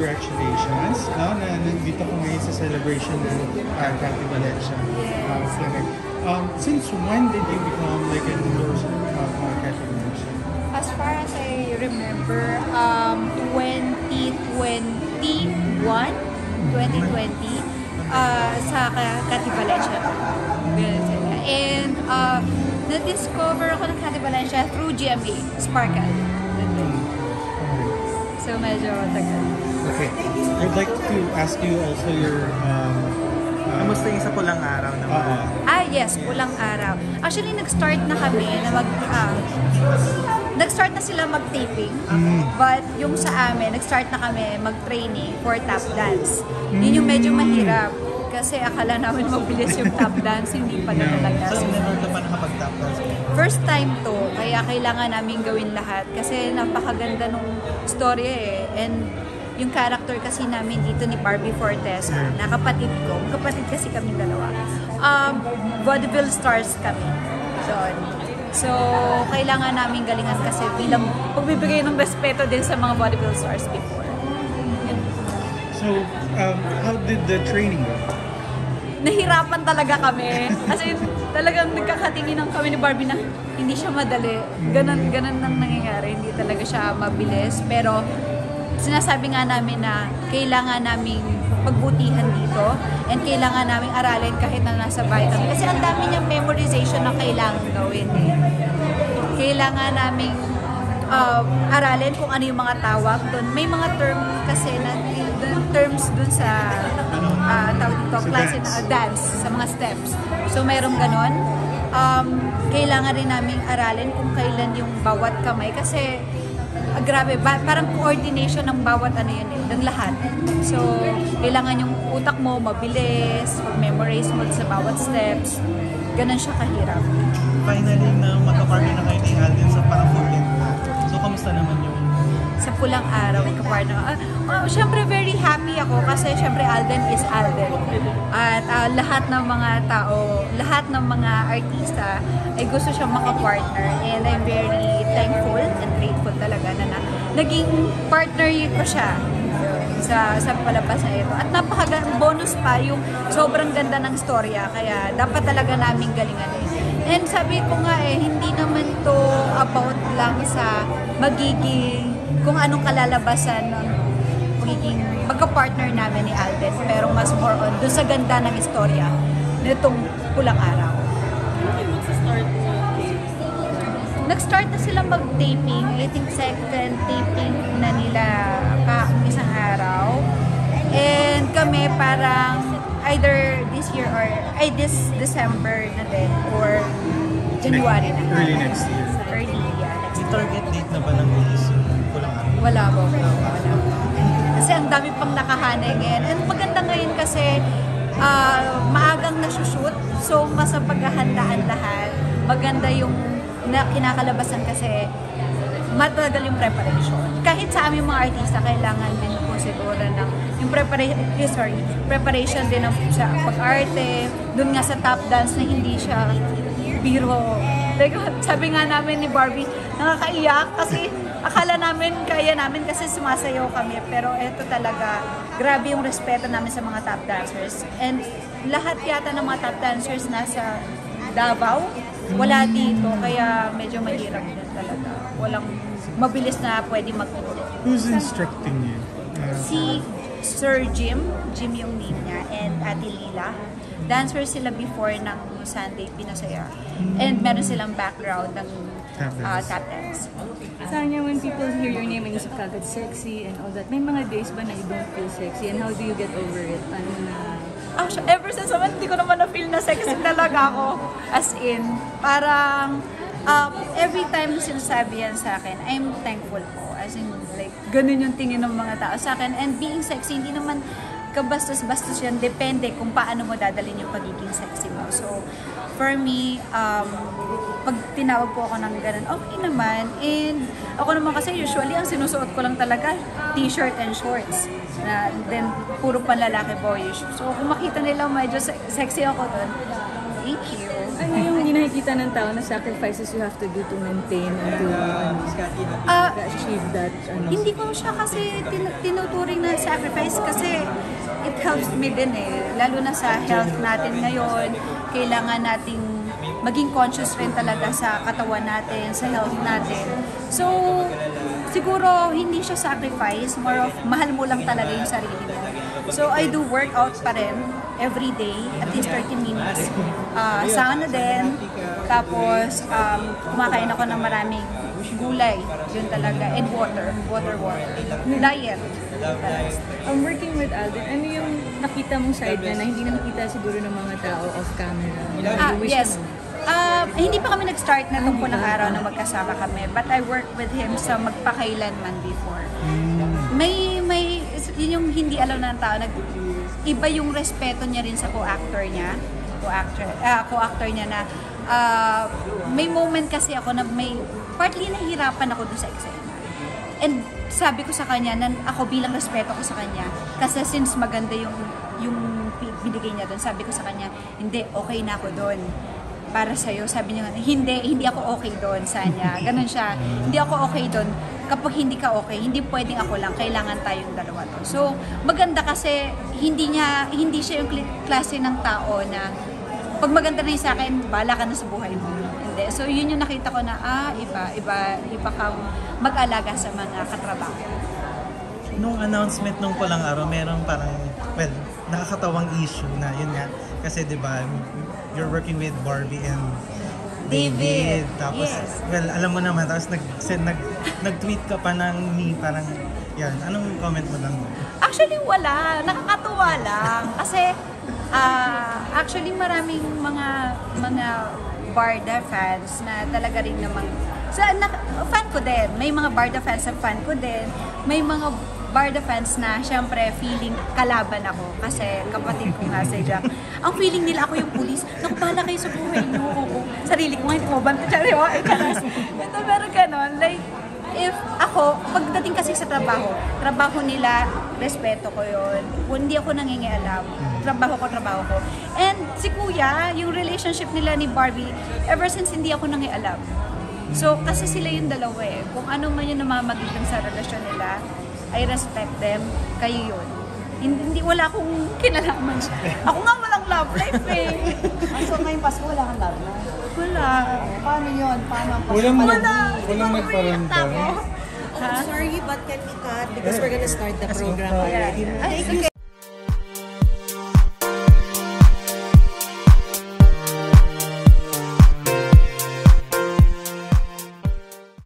congratulations. No, na nandito ko ngayon sa celebration ng Cathy Valencia clinic. Since when did you become like an endorser of Cathy Valencia? As far as I remember, 2020, sa Cathy Valencia. And na-discover ako ng Cathy Valencia through GMA, Sparkle. So medyo tagal. Okay. I'd like to ask you also your Kamusta yung sa pulang araw naman? Yes, pulang araw. Actually, nag-start na kami na nag-start na sila mag-taping. But yung sa amin, nag-start na kami mag-training for tap dance. Yun yung medyo mahirap. Kasi akala namin mabilis yung tap dance, hindi pa na talaga. So, never ka pa nakapag-tap dance? First time to, kaya kailangan namin gawin lahat. Kasi napakaganda nung storya eh. And yung character kasi namin dito ni Barbie Fortes, na kapatid ko. Kapatid kasi kami dalawa. Vaudeville stars kami. So, kailangan namin galingan kasi bilang pagbibigay ng respeto din sa mga vaudeville stars before. So, how did the training go? Nahirapan talaga kami. Kasi talagang nagkakatinginan kami ni Barbie na hindi siya madali. Ganon nang nangyayari. Hindi talaga siya mabilis. Pero sinasabi nga namin na kailangan naming pagbutihan dito and kailangan naming aralin kahit na nasa bahay kami. Kasi ang dami niyang memorization na kailangan gawin. Kailangan naming aralin kung ano yung mga tawag doon. May mga term kasi na terms doon sa tawag dito, klase na dance, sa mga steps. So mayroong ganon. Kailangan rin naming aralin kung kailan yung bawat kamay kasi grabe, parang coordination ng bawat ano yun eh, ng lahat. So, kailangan yung utak mo mabilis, memorize mo sa bawat steps. Ganon siya kahirap. Finally, na magka-partner na kayo ni Alden sa Pang-Fulton. So, kamusta naman yung sa pulang araw, ka-partner. Siyempre, very happy ako kasi siyempre Alden is Alden. At lahat ng mga tao, lahat ng mga artista ay gusto siyang maka-partner. And I'm very thankful and grateful talaga na naging partner ko siya sa palabas na ito. At bonus pa yung sobrang ganda ng storya. Kaya dapat talaga namin galingan eh. And sabi ko nga eh, hindi naman to about lang sa magiging kung anong kalalabasan ng magiging magka-partner namin ni Alden. Pero mas more on doon sa ganda ng istorya nitong pulang araw. Nag-start na sila mag-taping. I think second taping na nila isang araw. And kami parang either this year or this December na din or January na. Early next year. Early, yeah. Next may target date na ba ng release yung pulang araw? Wala po. Kasi ang dami pang nakahanay ngayon. And maganda ngayon kasi maagang nasushoot. So, mas paghahandaan lahat. Maganda yung kinakalabasan kasi matagal yung preparation. Kahit sa aming mga artista, kailangan din po siguro ng yung preparation din sa pag-arte. Doon nga sa tap dance na hindi siya biro. Like, sabi nga namin ni Barbie, nakakaiyak kasi akala namin kaya namin kasi sumasayaw kami. Pero eto talaga, grabe yung respeto namin sa mga tap dancers. And lahat yata ng mga tap dancers nasa Davao, wala dito. Kaya medyo mahirap din talaga. Walang mabilis na pwede mag-ulit. Who's instructing you? Si Sir Jim yung name niya, and Ate Lila. Dancer sila before ng Sunday Pinasaya. And meron silang background ng tap dance. Sanya, when people hear your name and isip ka agad sexy and all that, may mga days ba na you don't feel sexy? And how do you get over it? Paano na? Ever since naman, hindi ko naman na-feel na sexy talaga ako. As in, parang every time sinasabi yan sa akin, I'm thankful po. As in, like, ganun yung tingin ng mga tao sa akin. And being sexy, hindi naman kabastos-bastos yan. Depende kung paano mo dadalhin yung pagiging sexy mo. So, for me, pag tinawag po ako ng ganun, okay naman. And ako naman kasi usually ang sinusuot ko lang talaga t-shirt and shorts. Then puro panlalaki boyish. So kung makita nila medyo sexy ako doon, thank you. Ano yung nakikita ng tao na sacrifices you have to do to maintain and to achieve that? Hindi ko siya kasi tinuturing na sacrifice kasi it helps me din eh. Lalo na sa health natin ngayon, kailangan nating maging conscious rin talaga sa katawan natin, sa health natin. So, siguro hindi siya sacrifice, more of mahal mo lang talaga yung sarili mo. So, I do workout pa rin every day, at least 30 minutes. Sauna din, tapos kumakain ako ng maraming gulay, yun talaga, and water. Diet. Working with Alden, ano yung nakita mong side na hindi na nakita siguro ng mga tao off camera? You wish Yes. mo? Hindi pa kami nag-start na itong punang araw na magkasama kami, but I worked with him sa magpakailanman before. Yun yung hindi alam ng tao, iba yung respeto niya rin sa co-actor niya na may moment kasi ako na partly nahihirapan ako dun sa eksena. And sabi ko sa kanya na ako bilang respeto ko sa kanya, kasi since maganda yung binigay niya dun, sabi ko sa kanya, hindi, okay na ako dun. Para sa'yo, sabi niya, hindi ako okay doon sa niya. Ganun siya, hindi ako okay doon. Kapag hindi ka okay, hindi pwedeng ako lang, kailangan tayong dalawa doon. So, maganda kasi hindi siya yung klase ng tao na pag maganda na yung sa akin, bahala ka na sa buhay mo. Hindi. So, yun yung nakita ko na, iba kang mag-alaga sa mga katrabaho. Nung announcement nung pulang araw, merong parang, nakakatawang issue na yun nga. Kasi di ba, you're working with Barbie and David. Tapos, yes. alam mo naman, tapos nag-tweet ka pa ng parang, yan, anong comment mo lang? Actually, wala. Nakakatuwa lang. Kasi, actually, maraming mga Barda fans na talaga rin namang, fan ko din. May mga Barda fans na fan ko din. May mga Barda fans na syempre feeling kalaban ako kasi kapatid ko nga si Jack. Ang feeling nila ako yung pulis. Naku, bahala kayo sa buhay niyo. Sarili ko nga hindi ko banta. Ito, pero ganon. Like, if ako, pagdating kasi sa trabaho nila, respeto ko yun. Kung hindi ako nangingialam, trabaho ko. And si Kuya, yung relationship nila ni Barbie, ever since hindi ako nangingialam. So, kasi sila yung dalawa eh. Kung ano man yung namamagitan sa relasyon nila, I respect them, kayo yun. Hindi, wala akong kinalaman siya. Ako nga walang love life eh. So ngayong Pasko wala kang love life? Wala. Paano yun? Paano ang Pasko? Walang nagparandam. Ha? Sorry, but can we cut? Because we're gonna start the program already. Ay, okay.